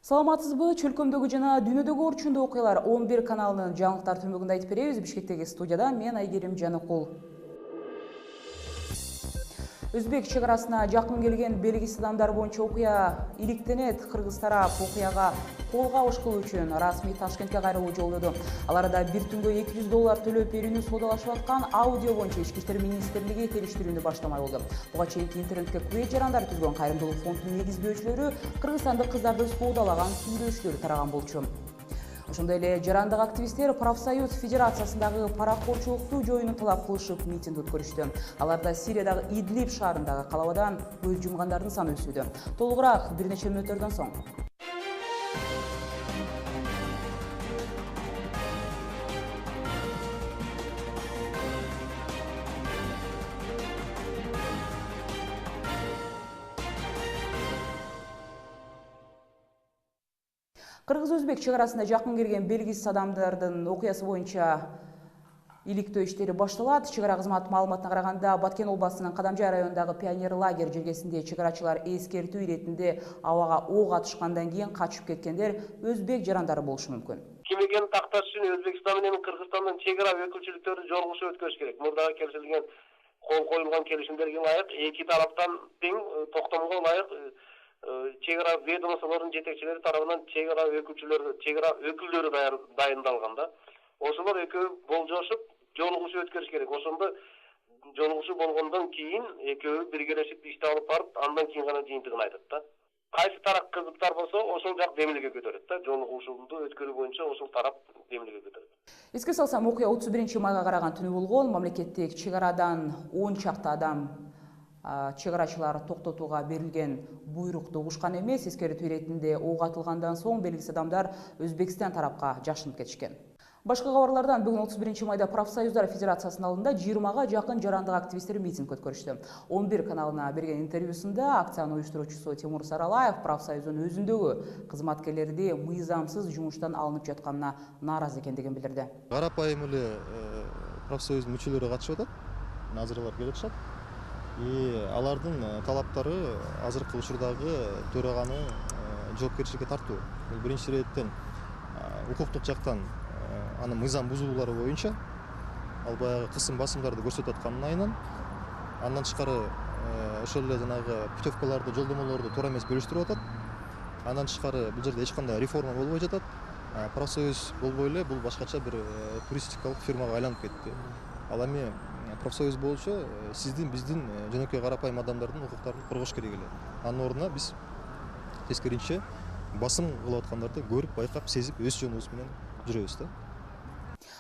Саламатсызбы, чөлкөмдөгү жана дүйнөдөгү орчундуу окуялар 11 каналынын жаңылыктар түмөгүндө айтып беребиз. Бишкектеги студиядан мен Айгерим Жаныкул. Өзбек чек-арасына жакын келген белгисиз адамдар боюнча окуя иликтенет. Кыргыз тарап окуяга кол кабыш кылуу үчүн расмий Ташкентке кайрылуу жолдоду. Аларда бир түнгө $200 төлөп берүүнү соодалашып аткан аудио боюнча Ички иштер министрлиги териштирүүнү баштамай болду. Буга чейинки интернетке күбөй жарандар түзгөн кайрымдуулук фондунун негиздөөчүлөрү кыргызстандык кыздарды соодалаган сүйлөшүүлөр тараган болчу. Ошондой эле жарандык активисттер профсоюз федерациясындагы паракорчулукту жоюуну талап кылышып митинг өткөрүштү. Аларда Сириядагы Идлиб шаарындагы калабадан көз жумгандардын саны өсүүдө. Толугураак бир нече мүнөттөрдөн соң. Кыргыз-өзбек чек-арасында жакын келген белгисиз адамдардын окуясы боюнча иликтөө иштери башталат. Чек-ара кызматы маалыматына караганда, Баткен областынын Кадамжай районундагы пионер лагерь жергесинде чек-арачылар эскертүү иретинде абага ок атышкандан кийин качып кеткендер өзбек жарандары болушу мүмкүн. Ким экенин такташ үчүн Өзбекстан менен Кыргызстандын чек-ара өкүлчүлүктөрү жолугушуу өткөрүш керек. Мурдагы келишилген кол коюлган келишимдерге ылайык эки тараптан тең токтомго ылайык чек-ара ведомстволордун жетекчилери тарабынан чек-ара өкүлдөрү дайындалган да. Ошолор экөө болжошуп жолугушуу өткөрүш керек. Ошондо жолугушуу болгондон кийин экөө биргелешип ишти алып барып, андан кийин гана жыйынтыгын айтат да. Кайсы тарап кызыктар болсо, ошол жак демилге көтөрөт да. Жолугушууну өткөрүү боюнча ошол тарап демилге көтөрөт. Эске салсам, окуя 31-майга караган түнү болгон. Мамлекеттик чек-арадан 10 чакты адам чек-арачылар токтотууга берилген буйрукту угушкан эмес. Эскертүү иретинде ок атылгандан соң белгисиз адамдар Өзбекстан тарапка жашынып кетишкен. Башка кабарлардан бүгүн 31-майда профсоюздар федерациясынын алдында 20га жакын жарандык активисттер митинг өткөрүштү. 11 каналына берген интервьюсунда акциянын уюштуруучусу Тимур Саралаев профсоюздун өзүндөгү кызматкерлерди мыйзамсыз жумуштан алынып жатканына нааразы экендигин билдирди. Карапайым эле профсоюздун мүчөлөрү катышып атат, назырлар келип атышат. Алардын талаптары азыркы учурдагы төраганы жоопкерчиликке тартуу. Бул биринчи иреттен укуктук жактан анын мыйзам бузуулары боюнча ал баягы кысым басымдарды көрсөтүп атканын айынан, андан тышкары ошол эле жанагы путевкаларды, жолдомолорду туура эмес бөлүштүрүп атат. Андан тышкары бул жерде эч кандай реформа болбой жатат. Профсоюз болбой эле бул башкача бир туристикалык фирмага айланып кетти. Ал эми профсоюз болчу сиздин, биздин жөнөкөй карапайым адамдардын укуктарын коргош керек эле. Анын ордуна биз тескеринче басым кылып аткандарды көрүп, байкап, сезип, өз жөнүбүз менен жүрөбүз да.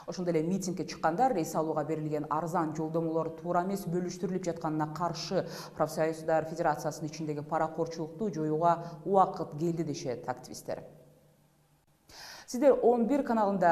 Ошондой эле митингге чыккандар эс алууга берилген арзан жолдомолор туура эмес бөлүштүрүлүп жатканына каршы профсоюздар федерациясынын ичиндеги паракорчулукту жоюуга убакыт келди дешет активисттер. Сиздер 11 каналында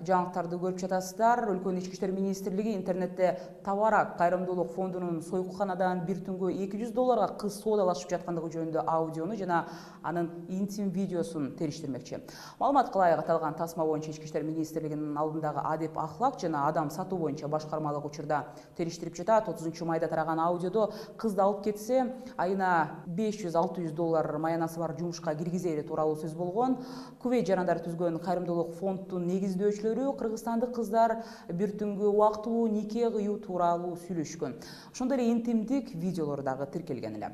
жаңылыктарды көрүп жатасыздар. Өлкөнүн ички иштер министрлиги интернетте Табарак кайрымдуулук фондунун сойкуканадан бир түнгө $200 кыз соодалашып жаткандыгы жөнүндө аудиону жана анын интим видеосун териштирмекчи. Маалыматка ылайык аталган тасма боюнча ички иштер министрлигинин алдындагы адеп ахлак жана адам сатуу боюнча башкармалык учурда териштирип жатат. 30-майда тараган аудиодо кызды алып кетсе, айына $500-600 маянасы бар жумушка киргизери тууралуу сөз болгон. Күбөй жарандар түзгөн кайрымдуулук фондунун негиздөөчүлөрү кыргызстандык кыздар бир түнгө убактылуу нике кыюу тууралуу сүйлөшкөн. Ошондой эле интимдик видеолор дагы тиркелген эле.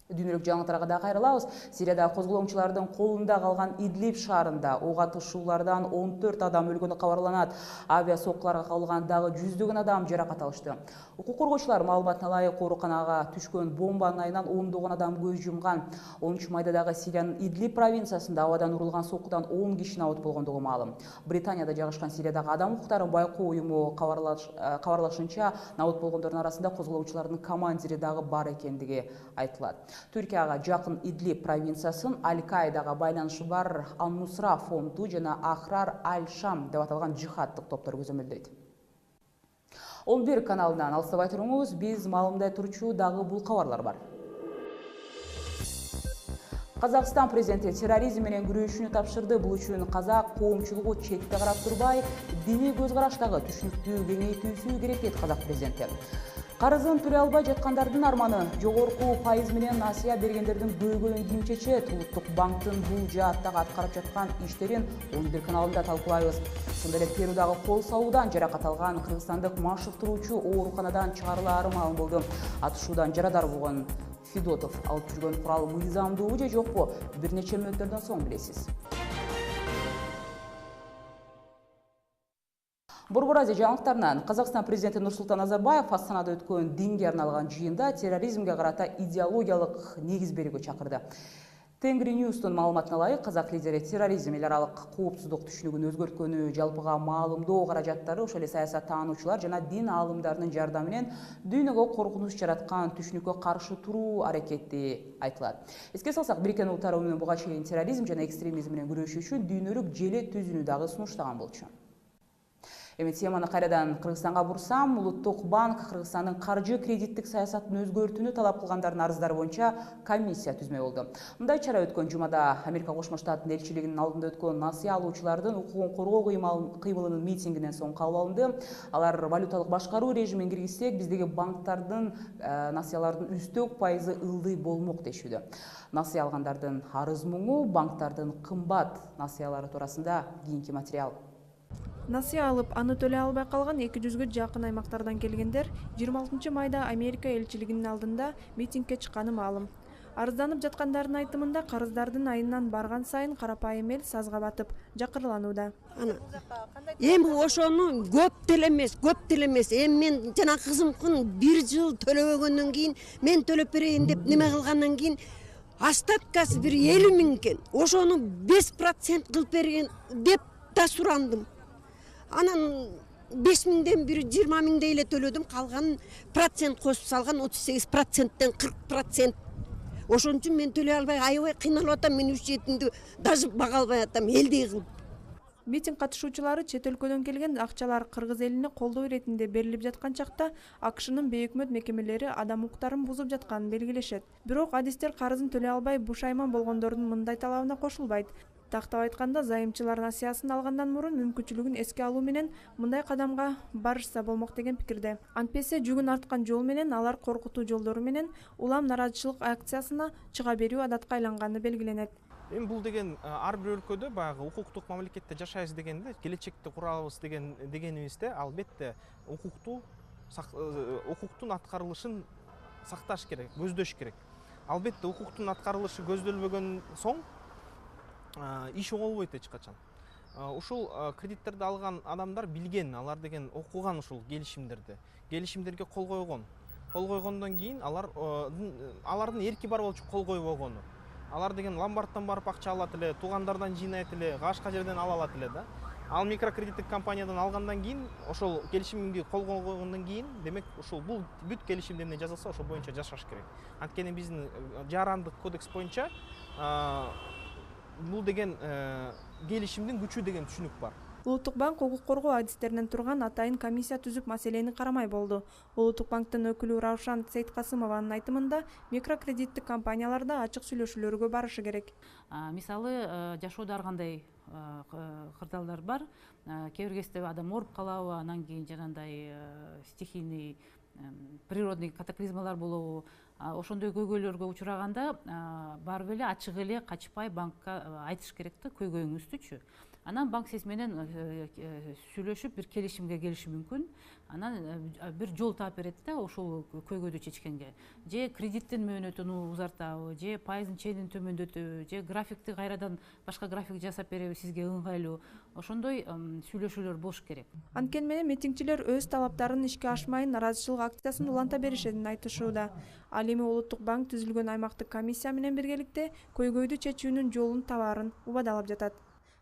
Дүйнөлүк жаңылыктарга да кайрылабыз. Сирияда козголоңчулардын колунда калган Идлиб шаарында ок атышуулардан 14 адам өлгөнү кабарланат. Авиа соккуларга кабылган дагы жүздөгөн адам жаракат алышты. Укук коргоочулар маалыматына ылайык ооруканага түшкөн бомбанын айынан ондогон адам көз жумган. 10-майда дагы Сириянын Идлиб провинциясында абадан урулган соккудан 10 киши абыт болгондугу маалым. Британияда жайгашкан Сириядагы адам укуктарын байкоо уюму кабарлашынча, абыт болгондордун арасында козголоңчулардын командири дагы бар экендиги айтылат. Түркияга жакын Идлиб провинциясын Аль-Каидага байланышы бар Ан-Нусра фонду жана Ахрар Аль-Шам деп аталган жихаддык топтор көзөмөлдөйт. 11 каналынан алыстабай туруңуз, биз маалымдай турчу дагы бул кабарлар бар. Казакстан президенти терроризм менен күрөшүүнү тапшырды. Бул үчүн казак коомчулугу четте карап турбай, диний көз караштагы түшүнүктүү кеңейтүүсү керек дейт казак президенти. Карызын төлөй албай жаткандардын арманы жогорку пайыз менен насыя бергендердин көйгөйүн ким чечет? Улуттук банктын бул жааттагы аткарып жаткан иштерин 11 каналында талкуулайбыз. Ошондой эле Перудагы кол сабуудан жаракат алган кыргызстандык машыктыруучу ооруканадан чыгарылаары маалым болду. Атышуудан жарадар болгон Федотов алып жүргөн курал мыйзамдуубу же жокпу? Бир нече мүнөттөрдөн соң билесиз. Борбор Азия жаңылыктарынан Казакстан президенти Нурсултан Назарбаев Астанада өткөн динге арналган жыйында терроризмге карата идеологиялык негиз берүүгө чакырды. Тенгри Ньюстун маалыматына ылайык, казак лидери терроризм эл аралык коопсуздук түшүнүгүн өзгөрткөнү, жалпыга маалымдоо каражаттары, ошол эле саясаттануучулар жана дин аалымдарынын жардамы менен дүйнөгө коркунуч жараткан түшүнүккө каршы туруу аракети айтылат. Эске салсак, Бириккен Улуттар Уюму буга чейин терроризм жана экстремизм менен күрөшүү үчүн дүйнөлүк желе түзүүнү дагы сунуштаган болчу. Эми теманы кайрадан Кыргызстанга бурсам, Улуттук банк Кыргызстандын каржы кредиттик саясатын өзгөртүүнү талап кылгандардын арыздары боюнча комиссия түзмөй болду. Мындай чара өткөн жумада Америка Кошмо Штаттын элчилигинин алдында өткөн насыя алуучулардын укугун коргоо кыймылынын митингинен соң кабыл алынды. Алар валюталык башкаруу режимин киргизсек, биздеги банктардын насыялардын үстөк пайызы ылдый болмок дешүүдө. Насыя алгандардын арыз муңу, банктардын кымбат насыялары туурасында кийинки материал. Насыя алып, аны төлөй албай калган 200-гө жакын аймактардан келгендер 26 майда Америка элчилигинин алдында митингге чыкканы маалым. Арызданып жаткандардын айтымында карыздардын айынан барган сайын карапайым эл сазга батып, жакырланууда. Эми ошону көп делемес. Эми мен жана кызымкын 1 жыл төлөбөгөндөн кийин, мен төлөп берейин деп неме кылгандан кийин остаткасы бир 50 000 экен. Ошону 5% кылып берген деп да сурандым. Анан 5 000ден бир 20 000 эле төлөдүм, калган процент косуп салган 38%тен 40%. Ошон үчүн мен төлөй албай аябай кыйналып атам, мен үч жетимди даже бага албай атам, элдей кылып. Митинг катышуучулары чет өлкөдөн келген акчалар кыргыз элине колдоо иретинде берилип жаткан чакта АКШнын бейөкмөт мекемелери адам укуктарын бузуп жатканын белгилешет. Бирок адистер карызын төлөй албай бушайман болгондордун мындай талабына кошулбайт. Тактап айтканда, зайымчылар насыясын алгандан мурун мүмкүнчүлүгүн эске алуу менен мындай кадамга барышса болмок деген пикирде. Антпесе жүгүн арткан жол менен алар коркутуу жолдору менен улам нараазычылык акциясына чыга берүү адатка айланганы белгиленет. Эми бул деген ар бир өлкөдө баягы укуктук мамлекетте жашайбыз дегенде, келечекти курабыз дегенибизде албетте укуктун аткарылышын сакташ керек, көздөш керек. Албетте укуктун аткарылышы көздөлбөгөн соң иш болбойт эч качан. Ушул кредиттерди алган адамдар билген, алар деген окуган ушул келишимдерге кол койгон. Кол койгондон кийин алардын эрки бар болчу кол койбогону. Алар деген ломбардтан барып акча алат эле, туугандардан жыйнайт эле, кашка жерден ала алат эле да. Ал микрокредиттик компаниядан алгандан кийин, ошол келишимге кол койгондон кийин, демек ушул бул бүт келишимде эмне жазылса, ошол боюнча жашаш керек. Анткени биздин жарандык кодекс боюнча бул деген келишимдин күчү деген түшүнүк бар. Улуттук банк укук коргоо адистеринен турган атайын комиссия түзүп маселени карамай болду. Улуттук банктын өкүлү Раушан Сейткасымованын айтымында, микрокредиттик компанияларда ачык сүйлөшүүлөргө барышы керек. Мисалы, жашоодо ар кандай кырдаалдар бар. Кээ бир кезде адам ооруп калабы, анан кийин жанагындай стихийный природный катаклизмалар болобу. Ошондой көйгөйлөргө учураганда барып эле ачык эле качпай банкка айтыш керек да, көйгөйүңүздүчү. Анан банк сиз менен сүйлөшүп бир келишимге келиши мүмкүн. Анан бир жол таап берет да ошол көйгөйдү чечкенге. Же кредиттин мөөнөтүн узартабы, же пайыздын ченин төмөндөтөбү, же графикти кайрадан башка график жасап береби сизге ыңгайлуу. Ошондой сүйлөшүүлөр болуш керек. Анткени менен митингчилер өз талаптарын ишке ашмайын нараазычылык акциясын уланта беришетин айтышууда. Ал эми Улуттук банк түзүлгөн аймактык комиссия менен биргеликте көйгөйдү чечүүнүн жолун табаарын убадалап жатат.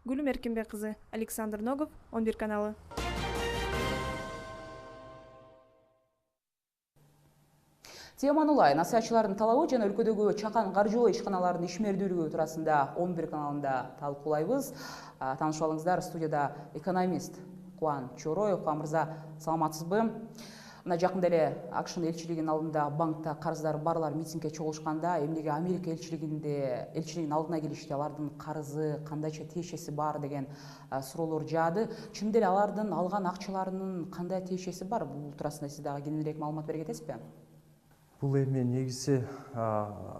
Гүлүм Эркинбек кызы, Александр Ногов, 11 каналы. Теманылай, насыячылардын талабы жана өлкөдөгү чакан каржылоо ишканалардын ишмердүүлүгү туурасында 11 каналында талкуулайбыз. Таанышып алыңыздар, студияда экономист Кубан Чороев. Кубан мырза, саламатсызбы? Мына жакында эле АКШнын элчилигинин алдында банкта карыздары барлар митингге чогулушканда эмнеге Америка элчилигинин алдына келишти, алардын карызы кандайча тиешеси бар деген суроолор жаады. Чындап эле алардын алган акчаларынын кандай тиешеси бар? Бул туурасында сиз дагы кененирээк маалымат бере кетесизби? Бул эми негизи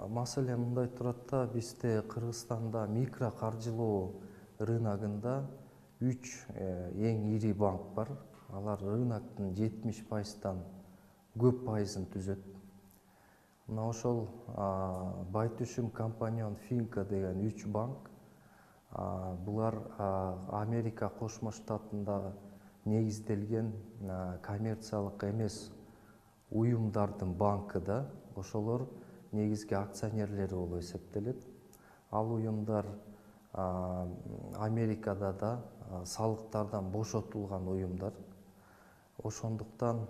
маселе мындай турат да, бизде Кыргызстанда микро каржылоо рыногунда 3 эң ири банк бар. Алар рыноктун 70%-тан көп пайызын түзөт. Мына ошол Байтүшүм компанион Финка деген 3 банк. Булар Америка Кошмо Штатында негизделген коммерциялык эмес уюмдардын банкы да, ошолор негизги акционерлери болуп эсептелет. Ал уюмдар Америкада да салыктардан бошотулган уюмдар. Ошондуктан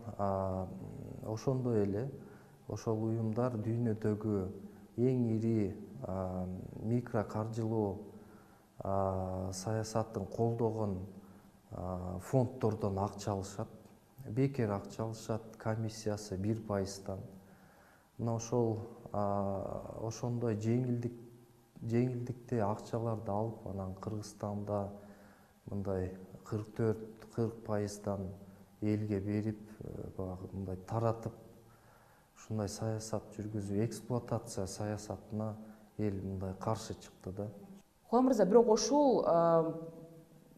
ошондой эле ошол уюмдар дүйнөдөгү эң ири микро каржылоо саясатын колдогон фонддордон акча алышат. Бекер акча алышат, комиссиясы 1%-тан. Мына ошол ошондой жеңилдикте акчаларды алып, анан Кыргызстанда мындай 44-40%-тан элге берип, мындай таратып, ушундай саясат жүргүзүү, эксплуатация саясатына эл мындай каршы чыкты да. Кулай мырза, бирок ушул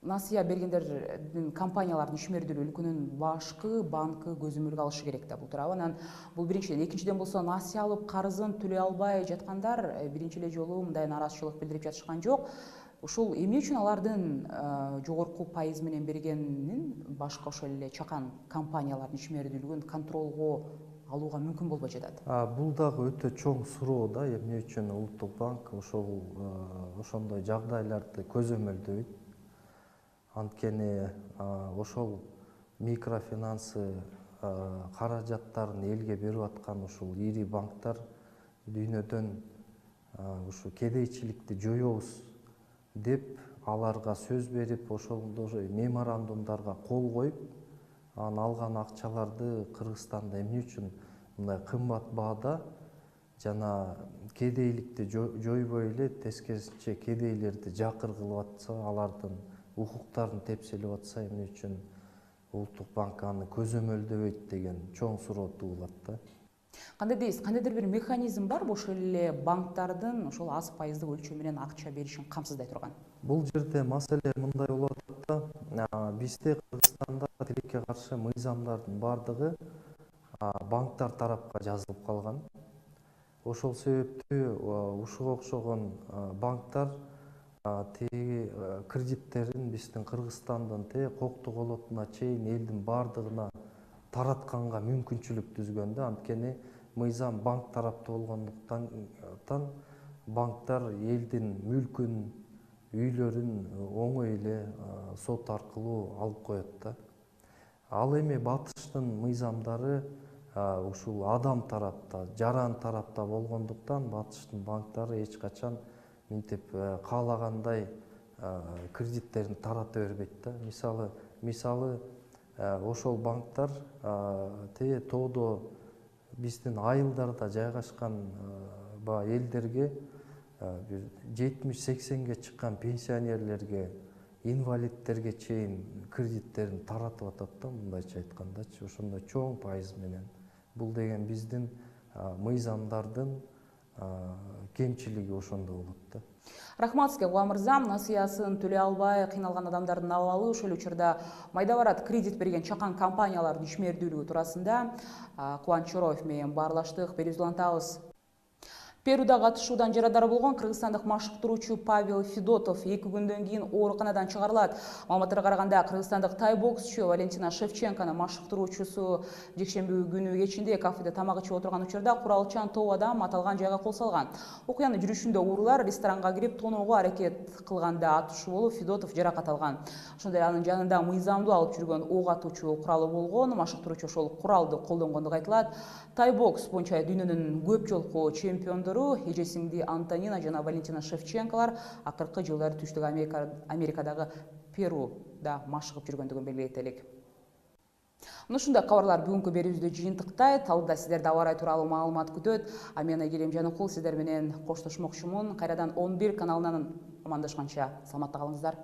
насыя бергендердин компаниялардын ишмердүүлүгү өлкөнүн башкы банкы көзөмөлгө алышы керек да, бул туурабы. Анан бул биринчиден, экинчиден болсо насыя алып карызын төлөй албай жаткандар биринчи эле жолу мындай нааразычылык билдирип жатышкан жок. Ушул эмне үчүн алардын жогорку пайыз менен бергенин башка ошол эле чакан компаниялардын ишмердүүлүгүн контролго алууга мүмкүн болбой жатат? Бул дагы өтө чоң суроо да, эмне үчүн Улуттук банк ошондой жагдайларды көзөмөлдөйт. Анткени ошол микрофинансы каражаттарын элге берип аткан ушул ири банктар дүйнөдөн ушу кедейчиликти жоёбуз деп аларга сөз берип, ошондой меморандумдарга кол коюп, анан алган акчаларды Кыргызстанда эмне үчүн мындай кымбат баада жана кедейликти жойбой эле, тескерисинче кедейлерди жакыр кылып атса, алардын укуктарын тепселеп атса, эмне үчүн Улуттук банк аны көзөмөлдөбөйт деген чоң суроо туулат да. Кандай дейсиз, кандайдыр бир механизм барбы ошол эле банктардын ошол аз пайыздык өлчөм менен акча беришин камсыздай турган? Бул жерде маселе мындай болуп атат да, бизде Кыргызстанда тилекке каршы мыйзамдардын бардыгы банктар тарапка жазылып калган. Ошол себептүү ушуга окшогон банктар тиги кредиттерин биздин Кыргызстандын кокту колотуна чейин элдин бардыгына таратканга мүмкүнчүлүк түзгөн да. Анткени мыйзам банк тарапта болгондуктан банктар элдин мүлкүн, үйлөрүн оңой эле сот аркылуу алып коет да. Ал эми батыштын мыйзамдары ушул адам тарапта, жаран тарапта болгондуктан батыштын банктары эч качан минтип каалагандай кредиттерин тарата бербейт да. Мисалы ошол банктар тоодо биздин айылдарда жайгашкан элдерге 70-80-ге чыккан пенсионерлерге, инвалидтерге чейин кредиттерин таратып атат да, мындайча айткандачы, ошондой чоң пайыз менен. Бул деген биздин мыйзамдардын кемчилиги ошондо болот да. Рахмат сизге, Кулай мырза. Насыясын төлөй албай кыйналган адамдардын абалы, ошол учурда майда барат кредит берген чакан компаниялардын ишмердүүлүгү туурасында Кубаныч Чороев менен баарлаштык. Берүүбүздү улантабыз. Перуда катышуудан жарадар болгон кыргызстандык машыктыруучу Павел Федотов 2 күндөн кийин ооруканадан чыгарылат. Маалыматтарга караганда, кыргызстандык тай боксчу Валентина Шевченконун машыктыруучусу жекшемби күнү кечинде кафеде тамак ичип отурган учурда куралчан топ адам аталган жайга кол салган. Окуянын жүрүшүндө уруулар ресторанга кирип тоноого аракет кылганда атышуу болуп, Федотов жаракат алган. Ошондой анын жанында мыйзамдуу алып жүргөн ок атуучу куралы болгон. Машыктыруучу ошол куралды колдонгондугу айтылат. Тай бокс боюнча дүйнөнүн көп жолку чемпиондору эжесиңди Антонина жана Валентина Шевченколар акыркы жылдары Түштүк Америкадагы Перуда машыгып жүргөндүгүн белгилей кетелик. Мына ушундай кабарлар бүгүнкү берүүбүздө жыйынтыктайт. Алдыда сиздерди аба ырайы тууралуу маалымат күтөт. А мен Айгерим Жаныкул сиздер менен коштошмокчумун. Кайрадан 11 каналынан амандашканча саламатта калыңыздар.